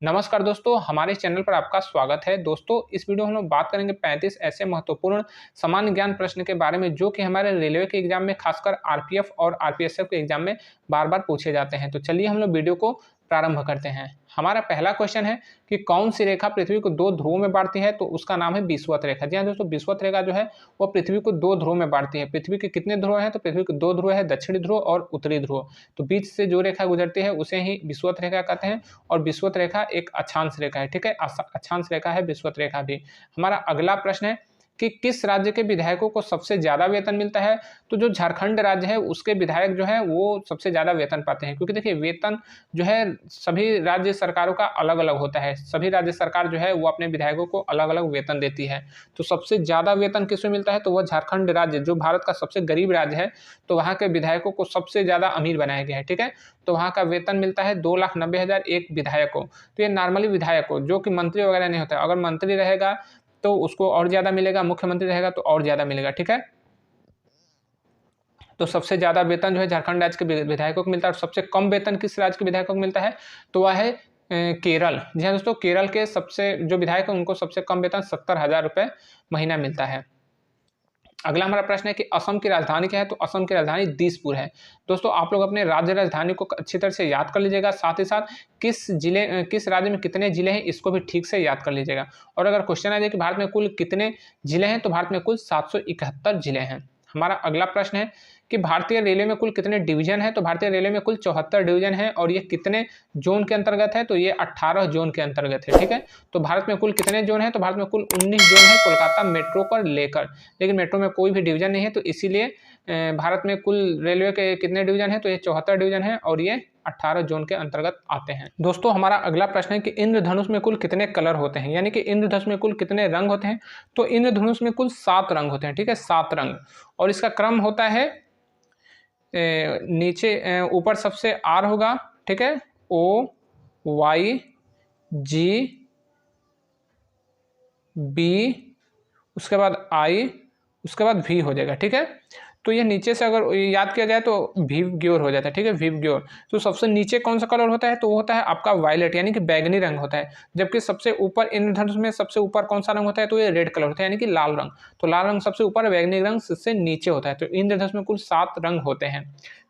नमस्कार दोस्तों, हमारे चैनल पर आपका स्वागत है। दोस्तों, इस वीडियो में हम लोग बात करेंगे 35 ऐसे महत्वपूर्ण सामान्य ज्ञान प्रश्न के बारे में जो कि हमारे रेलवे के एग्जाम में खासकर आरपीएफ और आरपीएसएफ के एग्जाम में बार-बार पूछे जाते हैं। तो चलिए हम लोग वीडियो को प्रारंभ करते हैं। हमारा पहला क्वेश्चन है कि कौन सी रेखा पृथ्वी को 2 ध्रुवों में बाँटती है? तो उसका नाम है विषुवत रेखा। जी हाँ दोस्तों, विषुवत रेखा जो है वो पृथ्वी को 2 ध्रुवों में बाँटती है। पृथ्वी के कितने ध्रुव हैं? तो पृथ्वी के 2 ध्रुव है, दक्षिणी ध्रुव और उत्तरी ध्रुव। तो बीच से जो रेखा गुजरती है उसे ही विषुवत रेखा कहते हैं और विषुवत रेखा एक अक्षांश रेखा है, ठीक है? अक्षांश रेखा है विषुवत रेखा भी। हमारा अगला प्रश्न है कि किस राज्य के विधायकों को सबसे ज़्यादा वेतन मिलता है? तो जो झारखंड राज्य है उसके विधायक जो हैं वो सबसे ज़्यादा वेतन पाते हैं, क्योंकि देखिए वेतन जो है सभी राज्य सरकारों का अलग-अलग होता है। सभी राज्य सरकार जो है वो अपने विधायकों को अलग-अलग वेतन देती है। तो सबसे ज़्यादा वेतन किसमें मिलता है? तो वो झारखंड राज्य, जो भारत का सबसे गरीब राज्य है, तो वहाँ के विधायकों को सबसे ज़्यादा अमीर बनाया गया है, ठीक है? तो वहाँ का वेतन मिलता है 2,90,000 एक विधायक को। तो ये नॉर्मली विधायक को, जो कि मंत्री वगैरह नहीं होता है। अगर मंत्री रहेगा तो उसको और ज़्यादा मिलेगा, मुख्यमंत्री रहेगा तो और ज़्यादा मिलेगा, ठीक है? तो सबसे ज़्यादा वेतन जो है झारखंड राज्य के विधायकों को मिलता है और सबसे कम वेतन किस राज्य के विधायकों को मिलता है? तो वह है केरल। जी हाँ दोस्तों, केरल के सबसे जो विधायक हैं उनको सबसे कम वेतन 70,000 रुपए महीना मिलता है। अगला हमारा प्रश्न है कि असम की राजधानी क्या है? तो असम की राजधानी दिसपुर है। दोस्तों, आप लोग अपने राज्य राजधानी को अच्छी तरह से याद कर लीजिएगा, साथ ही साथ किस राज्य में कितने ज़िले हैं इसको भी ठीक से याद कर लीजिएगा। और अगर क्वेश्चन आ जाए कि भारत में कुल कितने ज़िले हैं? तो भारत में कुल 771 ज़िले हैं। हमारा अगला प्रश्न है कि भारतीय रेलवे में कुल कितने डिवीज़न हैं? तो भारतीय रेलवे में कुल 74 डिवीज़न हैं और ये कितने ज़ोन के अंतर्गत है? तो ये 18 ज़ोन के अंतर्गत है, ठीक है? तो भारत में कुल कितने ज़ोन हैं? तो भारत में कुल 19 ज़ोन हैं कोलकाता मेट्रो को लेकर। लेकिन मेट्रो में कोई भी डिवीज़न नहीं है, तो इसीलिए भारत में कुल रेलवे के कितने डिवीज़न हैं? तो ये 74 डिवीज़न हैं और ये 18 ज़ोन के अंतर्गत आते हैं। दोस्तों, हमारा अगला प्रश्न है कि इंद्रधनुष में कुल कितने कलर होते हैं? यानी कि इंद्रधनुष में कुल कितने रंग होते हैं? तो इंद्रधनुष में कुल 7 रंग होते हैं, ठीक है? 7 रंग। और इसका क्रम होता है नीचे ऊपर सबसे आर होगा, ठीक है? ओ, वाई, जी, बी, उसके बाद आई, उसके बाद वी हो जाएगा, ठीक है? तो ये नीचे से अगर याद किया जाए तो विवग्योर हो जाता है, ठीक है? विवग्योर। तो सबसे नीचे कौन सा कलर होता है? तो वो होता है आपका वायलेट, यानी कि बैंगनी रंग होता है। जबकि सबसे ऊपर इंद्रधनुष में सबसे ऊपर कौन सा रंग होता है? तो ये रेड कलर होता है, यानी कि लाल रंग। तो लाल रंग सबसे ऊपर, बैंगनी रंग सबसे नीचे होता है। तो इंद्रधनुष में कुल 7 रंग होते हैं।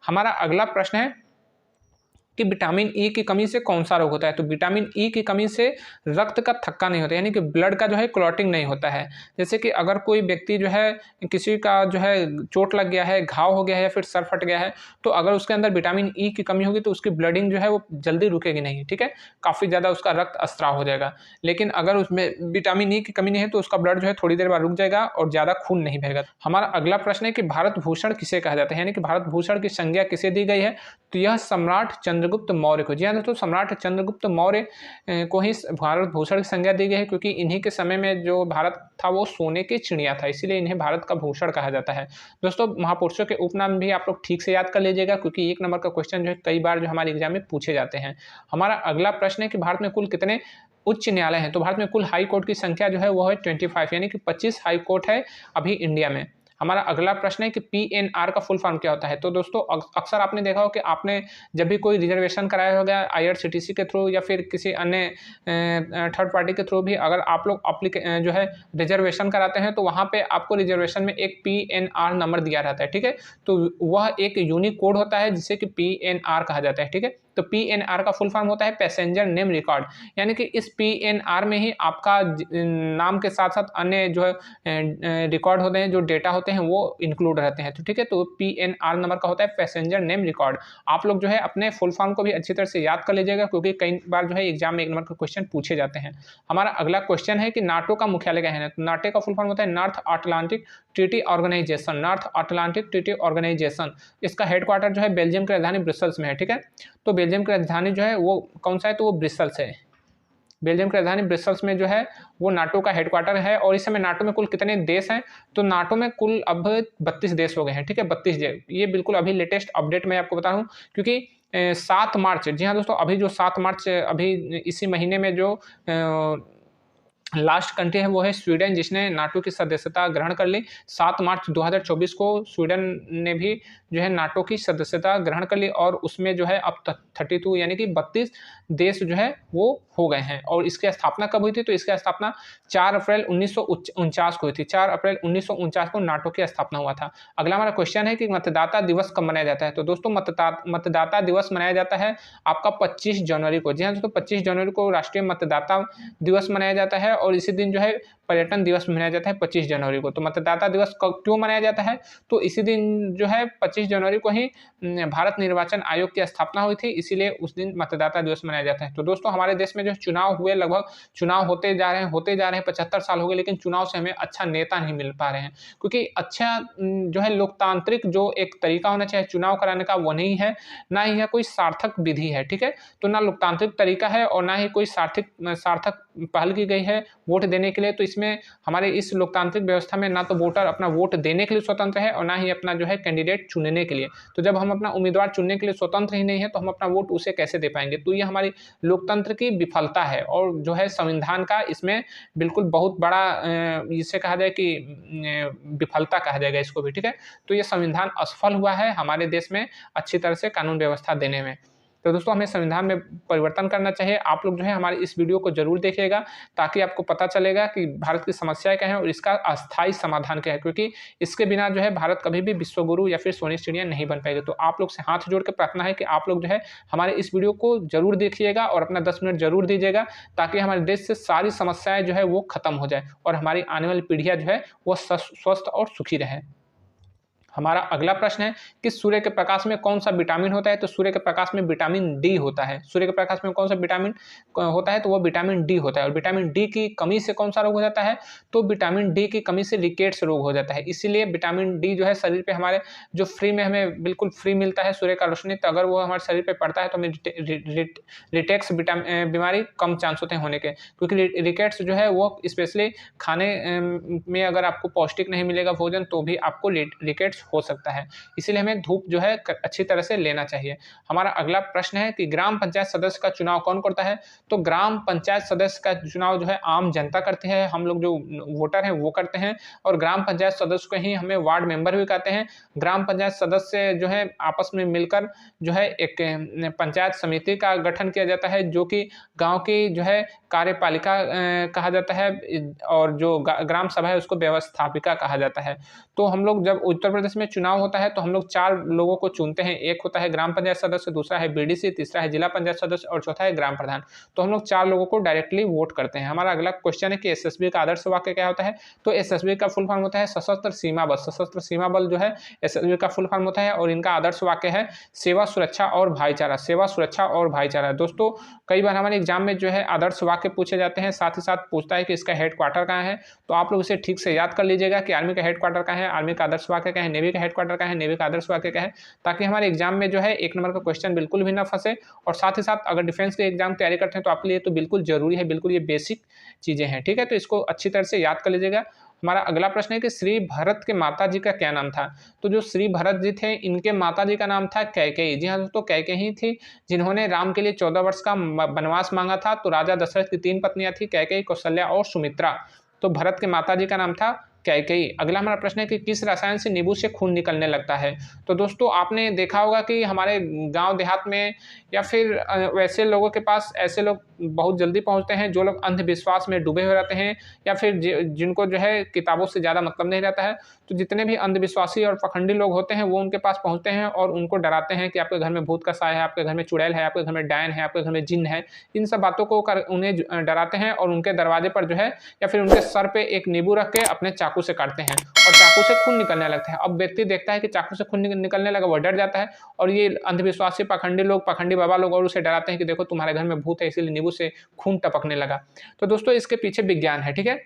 हमारा अगला प्रश्न है कि विटामिन ई की कमी से कौन सा रोग होता है? तो विटामिन ई की कमी से रक्त का थक्का नहीं होता, यानी कि ब्लड का जो है क्लॉटिंग नहीं होता है। जैसे कि अगर कोई व्यक्ति जो है, किसी का जो है चोट लग गया है, घाव हो गया है या फिर सर फट गया है, तो अगर उसके अंदर विटामिन ई की कमी होगी तो उसकी ब्लडिंग जो है वो जल्दी रुकेगी नहीं, ठीक है? काफ़ी ज़्यादा उसका रक्त स्त्राव हो जाएगा। लेकिन अगर उसमें विटामिन ई की कमी नहीं है तो उसका ब्लड जो है थोड़ी देर बाद रुक जाएगा और ज़्यादा खून नहीं बहेगा। हमारा अगला प्रश्न है कि भारत भूषण किसे कहा जाता है? यानी कि भारत भूषण की संज्ञा किसे दी गई है? तो यह सम्राट चंद्रगुप्त मौर्य को। जी हाँ दोस्तों, सम्राट चंद्रगुप्त मौर्य को ही भारत भूषण की संज्ञा दी गई है, क्योंकि इन्हीं के समय में जो भारत था वो सोने की चिड़िया था, इसीलिए इन्हें भारत का भूषण कहा जाता है। दोस्तों, महापुरुषों के उपनाम भी आप लोग ठीक से याद कर लीजिएगा, क्योंकि 1 नंबर का क्वेश्चन जो है कई बार जो हमारे एग्जाम में पूछे जाते हैं। हमारा अगला प्रश्न है कि भारत में कुल कितने उच्च न्यायालय हैं? तो भारत में कुल हाई कोर्ट की संख्या जो है वो है 25, यानी कि 25 हाई कोर्ट है अभी इंडिया में। हमारा अगला प्रश्न है कि पीएनआर का फुल फॉर्म क्या होता है? तो दोस्तों, अक्सर आपने देखा हो कि आपने जब भी कोई रिजर्वेशन कराया होगा आईआरसीटीसी के थ्रू या फिर किसी अन्य थर्ड पार्टी के थ्रू भी, अगर आप लोग जो है रिजर्वेशन कराते हैं तो वहाँ पे आपको रिजर्वेशन में एक पीएनआर नंबर दिया रहता है, ठीक है? तो वह एक यूनिक कोड होता है जिसे कि पीएनआर कहा जाता है, ठीक है? तो पीएनआर का फुल फॉर्म होता है पैसेंजर नेम रिकॉर्ड, यानी कि इस पीएनआर में ही आपका नाम के साथ साथ अन्य जो है रिकॉर्ड होते हैं, जो डेटा होते हैं वो इंक्लूड रहते हैं, तो ठीक है? तो पीएनआर नंबर का होता है पैसेंजर नेम रिकॉर्ड। आप लोग जो है अपने फुल फॉर्म को भी अच्छी तरह से याद कर लीजिएगा, क्योंकि कई बार जो है एग्जाम में 1 नंबर का क्वेश्चन पूछे जाते हैं। हमारा अगला क्वेश्चन है कि नाटो का मुख्यालय क्या है? तो नाटो का फुल फॉर्म होता है North Atlantic Treaty Organization. North Atlantic Treaty Organization, इसका हेडक्वार्टर जो है बेल्जियम की राजधानी ब्रसेल्स में है, ठीक है? तो बेल्जियम की राजधानी जो है वो कौन सा है? तो वो ब्रसेल्स है। बेल्जियम की राजधानी ब्रसेल्स में जो है वो नाटो का हेडक्वार्टर है। और इस समय नाटो में कुल कितने देश हैं? तो नाटो में कुल अब 32 देश हो गए हैं, ठीक है? 32 देश। ये बिल्कुल अभी लेटेस्ट अपडेट मैं आपको बता रहा हूँ, क्योंकि 7 मार्च, जी हाँ दोस्तों, अभी जो 7 मार्च अभी इसी महीने में जो लास्ट कंट्री है वो है स्वीडन, जिसने नाटो की सदस्यता ग्रहण कर ली। 7 मार्च 2024 को स्वीडन ने भी जो है नाटो की सदस्यता ग्रहण कर ली और उसमें जो है अब तक 32 यानी कि 32 देश जो है वो हो गए हैं। और इसकी स्थापना कब हुई थी? तो इसकी स्थापना 4 अप्रैल 1949 को हुई थी। 4 अप्रैल 1949 को नाटो की स्थापना हुआ था। अगला हमारा क्वेश्चन है कि मतदाता दिवस कब मनाया जाता है? तो दोस्तों मतदाता दिवस मनाया जाता है आपका 25 जनवरी को। जी हाँ दोस्तों, 25 जनवरी को राष्ट्रीय मतदाता दिवस मनाया जाता है और इसी दिन जो है पर्यटन दिवस मनाया जाता है 25 जनवरी को। तो मतदाता दिवस क्यों मनाया जाता है? तो इसी दिन जो है 25 जनवरी को ही भारत निर्वाचन आयोग की स्थापना हुई थी, इसीलिए उस दिन मतदाता दिवस मनाया जाता है। तो दोस्तों हमारे देश में जो चुनाव हुए, लगभग चुनाव होते जा रहे हैं 75 साल हो गए, लेकिन चुनाव से हमें अच्छा नेता नहीं मिल पा रहे हैं, क्योंकि अच्छा जो है लोकतांत्रिक जो एक तरीका होना चाहिए चुनाव कराने का वो नहीं है, ना ही यह कोई सार्थक विधि है। ठीक है, तो ना लोकतांत्रिक तरीका है और ना ही कोई सार्थक पहल की गई है वोट देने के लिए। तो इसमें हमारे इस लोकतांत्रिक व्यवस्था में ना तो वोटर अपना वोट देने के लिए स्वतंत्र है और ना ही अपना जो है कैंडिडेट चुनने के लिए। तो जब हम अपना उम्मीदवार चुनने के लिए स्वतंत्र ही नहीं है तो हम अपना वोट उसे कैसे दे पाएंगे? तो ये हमारी लोकतंत्र की विफलता है और जो है संविधान का इसमें बिल्कुल बहुत बड़ा इसे कहा जाए कि विफलता कहा जाएगा इसको भी। ठीक है, तो ये संविधान असफल हुआ है हमारे देश में अच्छी तरह से कानून व्यवस्था देने में। तो दोस्तों हमें संविधान में परिवर्तन करना चाहिए। आप लोग जो है हमारे इस वीडियो को जरूर देखिएगा, ताकि आपको पता चलेगा कि भारत की समस्याएं क्या हैं और इसका अस्थायी समाधान क्या है, क्योंकि इसके बिना जो है भारत कभी भी विश्वगुरु या फिर सोनी चिड़िया नहीं बन पाएगी। तो आप लोग से हाथ जोड़ के प्रार्थना है कि आप लोग जो है हमारे इस वीडियो को जरूर देखिएगा और अपना 10 मिनट जरूर दीजिएगा, ताकि हमारे देश से सारी समस्याएं जो है वो खत्म हो जाए और हमारी आने वाली पीढ़ियां जो है वो स्वस्थ और सुखी रहे। हमारा अगला प्रश्न है कि सूर्य के प्रकाश में कौन सा विटामिन होता है? तो सूर्य के प्रकाश में विटामिन डी होता है। सूर्य के प्रकाश में कौन सा विटामिन होता है? तो वो विटामिन डी होता है। और विटामिन डी की कमी से कौन सा रोग हो जाता है? तो विटामिन डी की कमी से रिकेट्स रोग हो जाता है। इसीलिए विटामिन डी जो है शरीर पे हमारे जो फ्री में हमें बिल्कुल फ्री मिलता है सूर्य का रोशनी, तो अगर वो हमारे शरीर पे पड़ता है तो हमें रिटेक्स बीमारी कम चांस होते हैं होने के, क्योंकि रिकेट्स जो है वो स्पेशली खाने में अगर आपको पौष्टिक नहीं मिलेगा भोजन तो भी आपको रिकेट्स हो सकता है। इसीलिए हमें धूप जो है अच्छी तरह से लेना चाहिए। हमारा अगला प्रश्न है कि ग्राम पंचायत सदस्य का चुनाव कौन करता है? तो ग्राम पंचायत सदस्य का चुनाव जो है आम जनता करती है, हम लोग जो वोटर हैं वो करते हैं। और ग्राम पंचायत सदस्य को ही हमें वार्ड मेंबर भी कहते हैं। ग्राम पंचायत सदस्य जो है आपस में मिलकर जो है एक पंचायत समिति का गठन किया जाता है, जो कि गांव की जो है कार्यपालिका कहा जाता है और जो ग्राम सभा है उसको व्यवस्थापिका कहा जाता है। तो हम लोग जब उत्तर प्रदेश में चुनाव होता है तो हम लोग 4 लोगों को चुनते हैं। एक होता है ग्राम पंचायत सदस्य, दूसरा है बीडीसी, तीसरा है जिला पंचायत सदस्य और चौथा है ग्राम प्रधान। तो हम लोग 4 लोगों को डायरेक्टली वोट करते हैं। हमारा अगला क्वेश्चन है कि एसएसबी का आदर्श वाक्य क्या होता है? तो एसएसबी का फुल फॉर्म होता है सशस्त्र सीमा बल। सशस्त्र सीमा बल जो है एसएसबी का फुल फॉर्म होता है और इनका आदर्श वाक्य है सेवा, सुरक्षा और भाईचारा। सेवा, सुरक्षा और भाईचारा। दोस्तों कई बार हमारे एग्जाम में जो है आदर्श वाक्य पूछे जाते हैं, साथ ही साथ पूछता है कि इसका हेडक्वार्टर कहाँ है। तो आप लोग इसे ठीक से याद कर लीजिएगा कि आर्मी का हेडक्वार्टर कहाँ है, आर्मी का आदर्श वाक्य क्या है, नेवी का हेडक्वार्टर क्या है, नेवी का आदर्श वाक्य क्या है, ताकि हमारे एग्जाम में जो है 1 नंबर का क्वेश्चन बिल्कुल भी ना फंसे। और साथ ही साथ अगर डिफेंस के एग्जाम तैयारी करते हैं तो आपके लिए तो बिल्कुल जरूरी है, बिल्कुल ये बेसिक चीजें हैं। ठीक है, तो इसको अच्छी तरह से याद कर लीजिएगा। हमारा अगला प्रश्न है कि श्री भरत के माता जी का क्या नाम था? तो जो श्री भरत जी थे इनके माता जी का नाम था कैकेयी। जी हाँ दोस्तों, कैकेयी थी जिन्होंने राम के लिए 14 वर्ष का वनवास मांगा था। तो राजा दशरथ की 3 पत्नियां थी, कैकेयी, कौशल्या और सुमित्रा। तो भरत के माता जी का नाम था कैकेयी। अगला हमारा प्रश्न है कि किस रसायन से नींबू से खून निकलने लगता है? तो दोस्तों आपने देखा होगा कि हमारे गांव देहात में या फिर वैसे लोगों के पास ऐसे लोग बहुत जल्दी पहुंचते हैं जो लोग अंधविश्वास में डूबे हुए रहते हैं या फिर जिनको जो है किताबों से ज़्यादा मतलब नहीं रहता है। तो जितने भी अंधविश्वासी और पखंडी लोग होते हैं वो उनके पास पहुंचते हैं और उनको डराते हैं कि आपके घर में भूत का साया है, आपके घर में चुड़ैल है, आपके घर में डायन है, आपके घर में जिन्न है। इन सब बातों को उन्हें डराते हैं और उनके दरवाजे पर जो है या फिर उनके सर पे एक नींबू रख के अपने चाकू से काटते हैं और चाकू से खून निकलने लगता है। अब व्यक्ति देखता है कि चाकू से खून निकलने लगा, वह डर जाता है और ये अंधविश्वासी पखंडी लोग, पखंडी बाबा लोग और उसे डराते हैं कि देखो तुम्हारे घर में भूत है, इसीलिए नींबू से खून टपकने लगा। तो दोस्तों इसके पीछे विज्ञान है। ठीक है,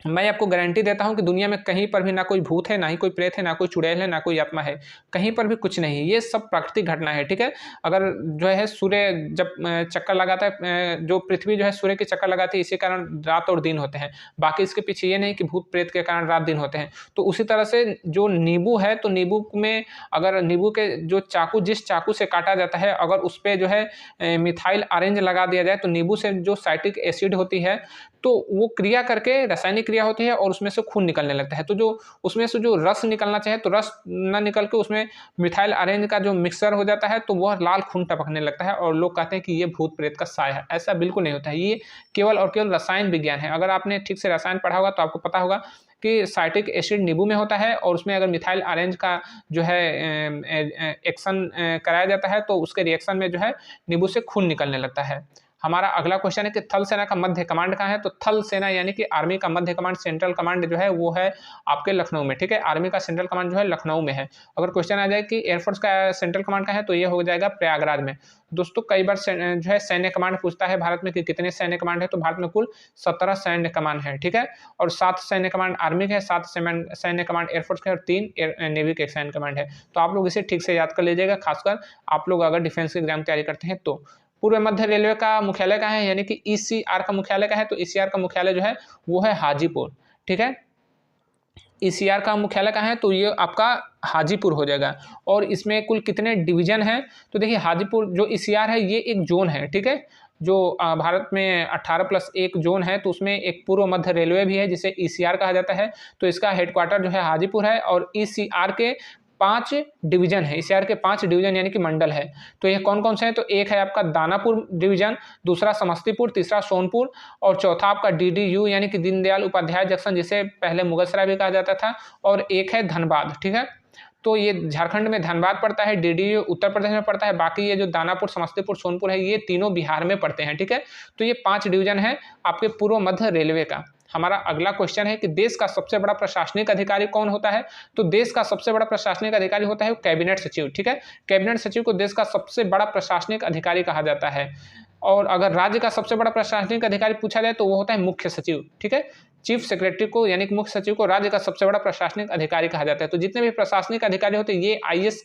मैं आपको गारंटी देता हूँ कि दुनिया में कहीं पर भी ना कोई भूत है, ना ही कोई प्रेत है, ना कोई चुड़ैल है, ना कोई आत्मा है, कहीं पर भी कुछ नहीं है। ये सब प्राकृतिक घटना है, ठीक है। अगर जो है सूर्य जब चक्कर लगाता है, जो पृथ्वी जो है सूर्य के चक्कर लगाती है, इसी कारण रात और दिन होते हैं। बाकी इसके पीछे ये नहीं कि भूत प्रेत के कारण रात दिन होते हैं। तो उसी तरह से जो नींबू है, तो नींबू में अगर नींबू के जो चाकू, जिस चाकू से काटा जाता है, अगर उस पे जो है मिथाइल ऑरेंज लगा दिया जाए, तो नींबू से जो साइट्रिक एसिड होती है, तो वो क्रिया करके रासायनिक क्रिया होती है और उसमें से खून निकलने लगता है। तो जो उसमें से जो रस निकलना चाहिए, तो रस ना निकल के उसमें मिथाइल ऑरेंज का जो मिक्सचर हो जाता है, तो वह लाल खून टपकने लगता है और लोग कहते हैं कि ये भूत प्रेत का साया है। ऐसा बिल्कुल नहीं होता है, ये केवल और केवल रसायन विज्ञान है। अगर आपने ठीक से रसायन पढ़ा होगा तो आपको पता होगा कि साइट्रिक एसिड नींबू में होता है और उसमें अगर मिथाइल ऑरेंज का जो है एक्शन कराया जाता है, तो उसके रिएक्शन में जो है नींबू से खून निकलने लगता है। हमारा अगला क्वेश्चन है कि थल सेना का मध्य कमांड कहाँ है? तो थल सेना यानी कि आर्मी का मध्य कमांड, सेंट्रल कमांड जो है वो है आपके लखनऊ में, ठीक है। आर्मी का सेंट्रल कमांड जो है लखनऊ में है। अगर क्वेश्चन आ जाए कि एयरफोर्स का सेंट्रल कमांड कहाँ है, तो ये हो जाएगा प्रयागराज में। दोस्तों कई बार जो है सैन्य कमांड पूछता है भारत में कि कितने सैन्य कमांड है, तो भारत में कुल 17 सैन्य कमांड है, ठीक है। और 7 सैन्य कमांड आर्मी के है, 7 सैन्य कमांड एयरफोर्स के और 3 नेवी के सैन्य कमांड है। तो आप लोग इसे ठीक से याद कर लीजिएगा, खासकर आप लोग अगर डिफेंस की एग्जाम तैयारी करते हैं तो। पूर्व मध्य रेलवे का मुख्यालय कहाँ है, यानी कि ईसीआर का मुख्यालय कहाँ है, तो ईसीआर का मुख्यालय जो है वो है हाजीपुर, ठीक है। ईसीआर का मुख्यालय कहाँ है, तो ये आपका हाजीपुर हो जाएगा। और इसमें कुल कितने डिवीजन हैं, तो देखिए हाजीपुर जो ईसीआर है ये एक जोन है, ठीक है। जो भारत में 18+1 जोन है, तो उसमें एक पूर्व मध्य रेलवे भी है जिसे ईसीआर कहा जाता है। तो इसका हेडक्वार्टर जो है हाजीपुर है और ईसीआर के 5 डिवीजन है, ईसीआर के 5 डिवीजन यानी कि मंडल है। तो ये कौन कौन से हैं, तो एक है आपका दानापुर डिवीजन, दूसरा समस्तीपुर, तीसरा सोनपुर और चौथा आपका डीडीयू यानी कि दीनदयाल उपाध्याय जंक्शन, जिसे पहले मुगलसराय भी कहा जाता था, और एक है धनबाद, ठीक है। तो ये झारखंड में धनबाद पड़ता है, डीडीयू उत्तर प्रदेश में पड़ता है, बाकी ये जो दानापुर, समस्तीपुर, सोनपुर है, ये तीनों बिहार में पड़ते हैं, ठीक है। तो ये 5 डिवीजन है आपके पूर्व मध्य रेलवे का। हमारा अगला क्वेश्चन है कि देश का सबसे बड़ा प्रशासनिक अधिकारी कौन होता है, तो देश का सबसे बड़ा प्रशासनिक अधिकारी होता है कैबिनेट सचिव, ठीक है। कैबिनेट सचिव को देश का सबसे बड़ा प्रशासनिक अधिकारी कहा जाता है। और अगर राज्य का सबसे बड़ा प्रशासनिक अधिकारी पूछा जाए तो वो होता है मुख्य सचिव, ठीक है। चीफ सेक्रेटरी को यानी कि मुख्य सचिव को राज्य का सबसे बड़ा प्रशासनिक अधिकारी कहा जाता है। तो जितने भी प्रशासनिक अधिकारी होते हैं ये आईएएस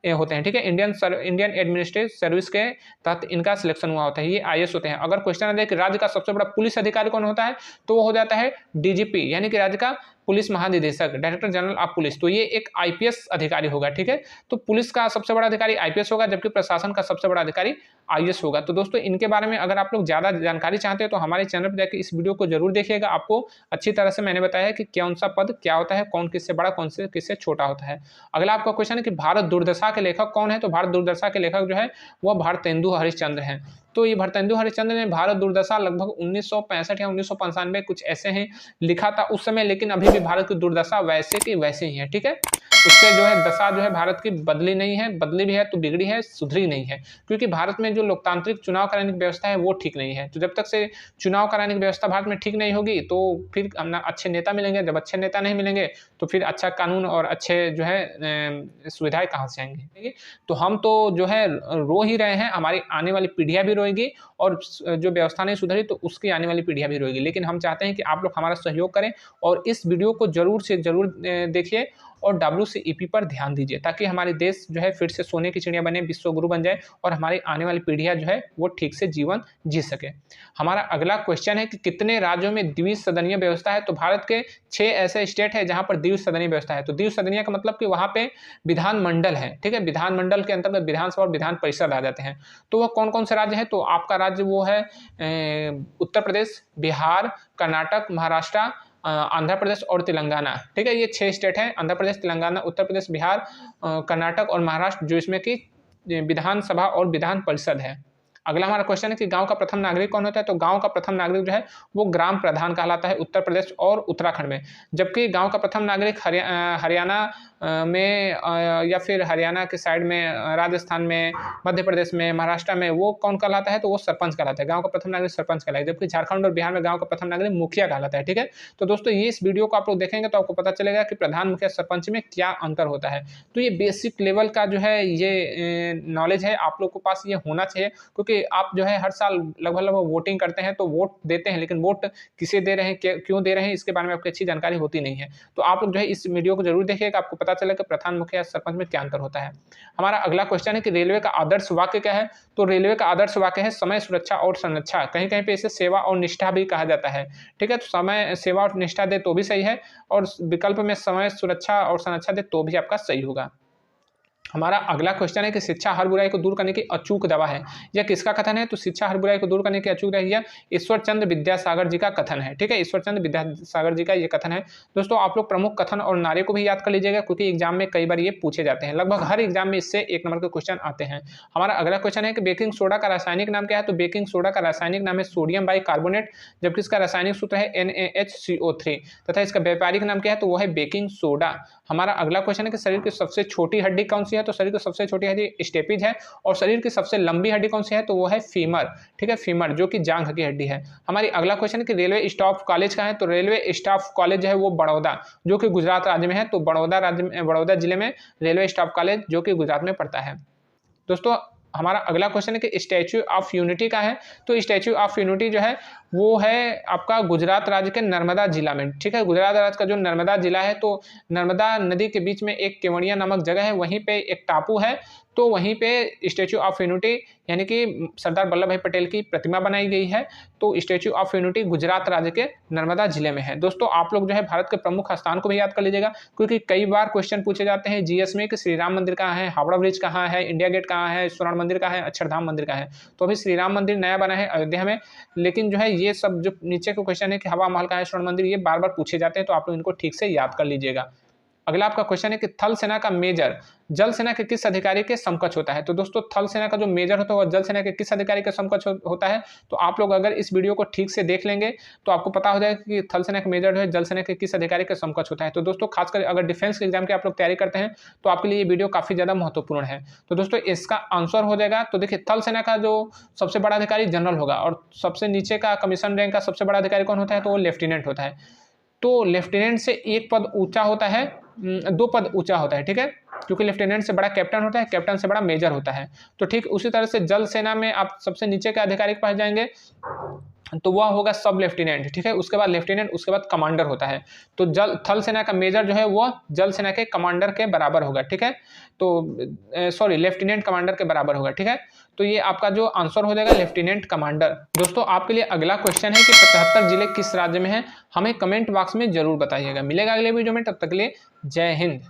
होते हैं, ठीक है। इंडियन एडमिनिस्ट्रेटिव सर्विस के तहत इनका सिलेक्शन हुआ होता है, ये आईएएस होते हैं। अगर क्वेश्चन आ जाए कि राज्य का सबसे बड़ा पुलिस अधिकारी कौन होता है, तो वो हो जाता है डीजीपी यानी कि राज्य का पुलिस महानिदेशक, डायरेक्टर जनरल ऑफ पुलिस। तो ये एक आईपीएस अधिकारी होगा, ठीक है। तो पुलिस का सबसे बड़ा अधिकारी आईपीएस होगा, जबकि प्रशासन का सबसे बड़ा अधिकारी आईएएस होगा। तो दोस्तों इनके बारे में अगर आप लोग ज़्यादा जानकारी चाहते हैं तो हमारे चैनल पर जाकर इस वीडियो को जरूर देखिएगा। आपको अच्छी तरह से मैंने बताया है कि कौन सा पद क्या होता है, कौन किससे बड़ा, कौन से किससे छोटा होता है। अगला आपका क्वेश्चन है कि भारत दुर्दशा के लेखक कौन है, तो भारत दुर्दशा के लेखक जो है वह भारतेंदु हरिश्चंद्र हैं। तो ये भारतेंदु हरिश्चंद्र ने भारत दुर्दशा लगभग 1965 या 1995 कुछ ऐसे हैं लिखा था उस समय, लेकिन अभी भी भारत की दुर्दशा वैसे की वैसे ही है, ठीक है। उससे जो है दशा जो है भारत की बदली नहीं है, बदली भी है तो बिगड़ी है, सुधरी नहीं है। क्योंकि भारत में जो लोकतांत्रिक चुनाव कराने की व्यवस्था है वो ठीक नहीं है। तो जब तक से चुनाव कराने की व्यवस्था भारत में ठीक नहीं होगी तो फिर ना अच्छे नेता मिलेंगे, जब अच्छे नेता नहीं मिलेंगे तो फिर अच्छा कानून और अच्छे जो है सुविधाएं कहाँ से आएंगी। तो हम तो जो है रो ही रहे हैं, हमारी आने वाली पीढ़ियां भी रोएगी और जो व्यवस्था नहीं सुधरी तो उसकी आने वाली पीढ़ियां भी रोएगी। लेकिन हम चाहते हैं कि आप लोग हमारा सहयोग करें और इस वीडियो को जरूर से जरूर देखिए और WCEP पर ध्यान दीजिए, ताकि हमारे देश जो है फिर से सोने की चिड़िया बने, विश्व गुरु बन जाए और हमारी आने वाली पीढ़ियां जो है वो ठीक से जीवन जी सके। हमारा अगला क्वेश्चन है कि कितने राज्यों में द्विसदनीय व्यवस्था है, तो भारत के 6 ऐसे स्टेट है जहां पर द्विसदनीय व्यवस्था है। तो द्विसदनीय का मतलब कि वहां पे विधानमंडल है, ठीक है। विधानमंडल के अंतर्गत विधानसभा और विधान परिषद आ जाते हैं। तो वह कौन कौन से राज्य है, तो आपका राज्य वो है उत्तर प्रदेश, बिहार, कर्नाटक, महाराष्ट्र, आंध्र प्रदेश और तेलंगाना, ठीक है। ये 6 स्टेट हैं, आंध्र प्रदेश, तेलंगाना, उत्तर प्रदेश, बिहार, कर्नाटक और महाराष्ट्र, जो इसमें की विधानसभा और विधान परिषद है। अगला हमारा क्वेश्चन है कि गांव का प्रथम नागरिक कौन होता है, तो गांव का प्रथम नागरिक जो है वो ग्राम प्रधान कहलाता है उत्तर प्रदेश और उत्तराखंड में। जबकि गांव का प्रथम नागरिक हरियाणा में या फिर हरियाणा के साइड में, राजस्थान में, मध्य प्रदेश में, महाराष्ट्र में वो कौन कहलाता है, तो वो सरपंच कहलाता है। गांव का प्रथम नागरिक सरपंच कहलाता है। जबकि झारखंड और बिहार में गांव का प्रथम नागरिक मुखिया कहलाता है, ठीक है। तो दोस्तों ये इस वीडियो को आप लोग देखेंगे तो आपको पता चलेगा कि प्रधान, मुखिया, सरपंच में क्या अंतर होता है। तो ये बेसिक लेवल का जो है ये नॉलेज है, आप लोग के पास ये होना चाहिए, क्योंकि कि आप जो है हर साल लगभग वोटिंग करते हैं, तो वोट देते हैं, लेकिन वोट किसे दे रहे हैं, क्यों दे रहे हैं, इसके बारे में आपको अच्छी जानकारी होती नहीं है। तो आप लोग जो है इस वीडियो को जरूर देखिएगा, आपको पता चलेगा कि प्रधान, मुखिया, सरपंच में क्या अंतर होता है। हमारा अगला क्वेश्चन है कि रेलवे का आदर्श वाक्य क्या है? तो रेलवे का आदर्श वाक्य है समय, सुरक्षा और संरक्षा। कहीं कहीं पे इसे सेवा और निष्ठा भी कहा जाता है, ठीक है। तो समय, सेवा और निष्ठा दे तो भी सही है, और विकल्प में समय, सुरक्षा और संरक्षा दे तो भी आपका सही होगा। हमारा अगला क्वेश्चन है कि शिक्षा हर बुराई को दूर करने की अचूक दवा है। यह किसका कथन है? तो शिक्षा हर बुराई को दूर करने की अचूक दवा यह ईश्वर चंद्र विद्यासागर जी का कथन है, ठीक है। ईश्वर चंद्र विद्यासागर जी का ये कथन है। दोस्तों आप लोग प्रमुख कथन और नारे को भी याद कर लीजिएगा, क्योंकि एग्जाम में कई बार ये पूछे जाते हैं, लगभग हर एग्जाम में इससे 1 नंबर के क्वेश्चन आते हैं। हमारा अगला क्वेश्चन है कि बेकिंग सोडा का रासायनिक नाम क्या है? तो बेकिंग सोडा का रासायनिक नाम है सोडियम बाइकार्बोनेट, जबकि इसका रासायनिक सूत्र है NaHCO3 तथा इसका व्यापारिक नाम क्या है? तो वो है बेकिंग सोडा। हमारा अगला क्वेश्चन है कि शरीर की सबसे छोटी हड्डी कौन सी है? तो शरीर की सबसे छोटी हड्डी स्टेपिज है, और शरीर की सबसे लंबी हड्डी कौन सी है? तो वो है फीमर, ठीक है, फीमर, जो कि जांघ की हड्डी है। हमारी अगला क्वेश्चन है कि रेलवे स्टाफ कॉलेज कहाँ है? तो रेलवे स्टाफ कॉलेज जो है वो बड़ौदा, जो कि गुजरात राज्य में है। तो बड़ौदा राज्य में, बड़ौदा जिले में रेलवे स्टाफ कॉलेज जो कि गुजरात में पड़ता है। दोस्तों हमारा अगला क्वेश्चन है कि स्टैच्यू ऑफ यूनिटी का है? तो स्टैच्यू ऑफ यूनिटी जो है वो है आपका गुजरात राज्य के नर्मदा जिला में, ठीक है। गुजरात राज्य का जो नर्मदा जिला है, तो नर्मदा नदी के बीच में एक केवड़िया नामक जगह है, वहीं पे एक टापू है, तो वहीं पे स्टैच्यू ऑफ यूनिटी यानी कि सरदार वल्लभ भाई पटेल की प्रतिमा बनाई गई है। तो स्टैच्यू ऑफ यूनिटी गुजरात राज्य के नर्मदा जिले में है। दोस्तों आप लोग जो है भारत के प्रमुख स्थान को भी याद कर लीजिएगा, क्योंकि कई बार क्वेश्चन पूछे जाते हैं जीएस में कि श्री राम मंदिर कहाँ है, हावड़ा ब्रिज कहाँ है, इंडिया गेट कहाँ है, स्वर्ण मंदिर कहाँ है, अक्षरधाम मंदिर कहाँ है। तो अभी श्री राम मंदिर नया बना है अयोध्या में, लेकिन जो है ये सब जो नीचे का क्वेश्चन है कि हवा महल कहाँ है, स्वर्ण मंदिर, ये बार बार पूछे जाते हैं, तो आप लोग इनको ठीक से याद कर लीजिएगा। अगला आपका क्वेश्चन है कि थल सेना का मेजर जल सेना के किस अधिकारी के समकक्ष होता है? तो दोस्तों थल सेना का जो मेजर होता है वह जल सेना के किस अधिकारी के समकक्ष होता है? तो आप लोग अगर इस वीडियो को ठीक से देख लेंगे तो आपको पता हो जाएगा कि थल सेना का मेजर जो है जल सेना के किस अधिकारी के समकक्ष होता है। तो दोस्तों खासकर अगर डिफेंस के एग्जाम की आप लोग तैयारी करते हैं तो आपके लिए ये वीडियो काफी ज्यादा महत्वपूर्ण है। तो दोस्तों इसका आंसर हो जाएगा, तो देखिए थल सेना का जो सबसे बड़ा अधिकारी जनरल होगा, और सबसे नीचे का कमीशन रैंक का सबसे बड़ा अधिकारी कौन होता है? तो वो लेफ्टिनेंट होता है। तो लेफ्टिनेंट से एक पद ऊंचा होता है, 2 पद ऊंचा होता है, ठीक है, क्योंकि लेफ्टिनेंट से बड़ा कैप्टन होता है, कैप्टन से बड़ा मेजर होता है। तो ठीक उसी तरह से जल सेना में आप सबसे नीचे के अधिकारी के पास जाएंगे तो वह होगा सब लेफ्टिनेंट, ठीक है, उसके बाद लेफ्टिनेंट, उसके बाद कमांडर होता है। तो थल सेना का मेजर जो है वह जल सेना के कमांडर के बराबर होगा, ठीक है, तो सॉरी लेफ्टिनेंट कमांडर के बराबर होगा, ठीक है। तो ये आपका जो आंसर हो जाएगा लेफ्टिनेंट कमांडर। दोस्तों आपके लिए अगला क्वेश्चन है कि 75 जिले किस राज्य में है? हमें कमेंट बॉक्स में जरूर बताइएगा। मिलेगा अगले वीडियो में, तब तक के लिए जय हिंद।